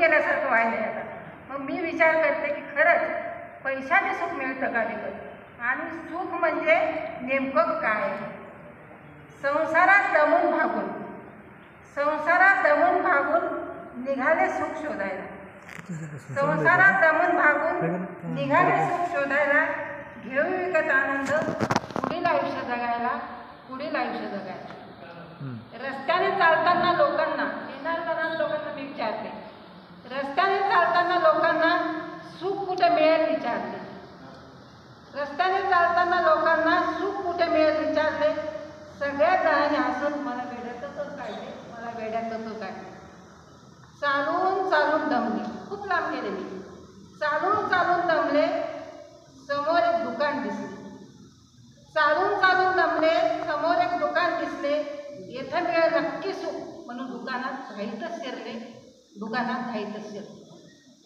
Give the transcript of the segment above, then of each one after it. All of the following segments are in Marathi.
गेल्यासारखं व्हायला येतात। मग मी विचार करते की खरंच पैशाने सुख मिळतं का विकत, आणि सुख म्हणजे नेमकं काय? संसारात दमून भागून निघाले सुख शोधायला, संसारात दमून भागून निघाले सुख शोधायला, घेऊ विकत आनंद पुढील आयुष्य जगायला। रस्त्याने चालताना लोकांना, येणाऱ्या लोकांना मी विचारते, रस्त्याने चालताना लोकांना सुख कुठे मिळेल विचारले, रस्त्याने चालताना लोकांना सुख कुठे मिळेल विचारले। सगळ्या जणांनी हसून मला वेड्यातच काढले, मला वेड्यातच काढले। चालून दमले, खूप लांब गेले मी, चालून दमले, समोर एक दुकान दिसले, चालून दमले, समोर एक दुकान दिसले, येथे मिळेल नक्की सुख म्हणून दुकानात घाईतच शिरले।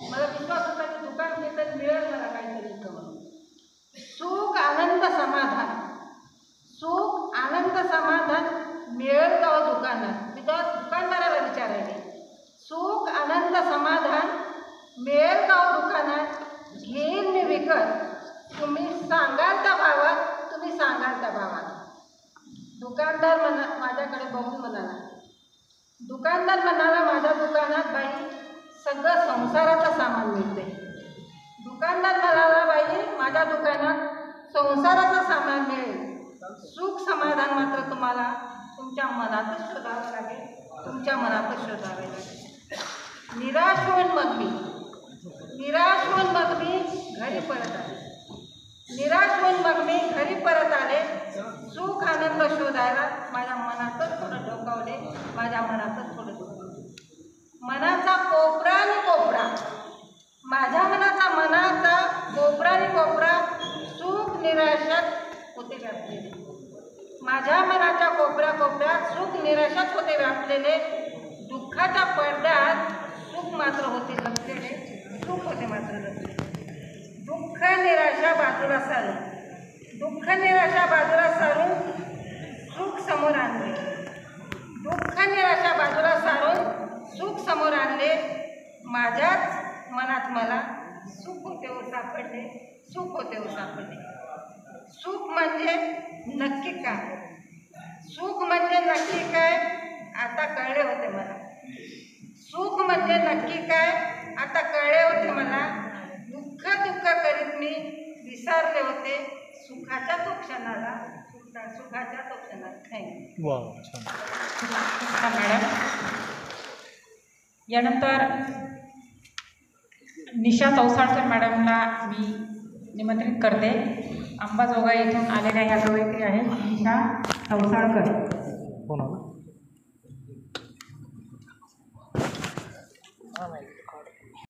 मला विश्वास होता की दुकान घेतलं मिळेल मला काहीतरी म्हणून। सुख आनंद समाधान मिळेल का दुकानात? मी तेव्हा दुकानदाराला विचारायले, सुख आनंद समाधान मिळेल का दुकानात? घेईन मी विकत, तुम्ही सांगाल त्या भावात। दुकानदार माझ्याकडे बघून म्हणाला, माझ्या दुकानात बाई सगळं संसाराचं सामान मिळते। दुकानदार म्हणाला, बाई माझ्या दुकानात संसाराचं सामान मिळेल, सुख समाधान मात्र तुम्हाला तुमच्या मनातच शोधावे लागेल। निराश होऊन मग मी घरी परत आले, सुख आनंद शोधायला माझ्या मनातच थोडं डोकावले, मनाचा कोपरा आणि कोपरा, माझ्या मनाचा कोपरा आणि कोपरा सुख निराशात होते व्यापलेले, माझ्या मनाच्या कोपऱ्यात सुख निराशात होते व्यापलेले। दुःखाच्या पडद्यात सुख मात्र होते लपलेले, दुःख निराशा बाजूला सारून सुख समोर आणले, माझ्याच मनात मला सुख होते हो सापडले। सुख म्हणजे नक्की काय? आता कळले होते मला। दुःख करीत मी विसरले होते सुखाच्या तो क्षणाला। थँक्यू। मॅडम, यानंतर निशा चौसाळकर मॅडमला मी निमंत्रित करते। अंबाजोगाई येथून आलेल्या ह्या कवयित्री आहेत निशा चौसाळकर। कोण आलं?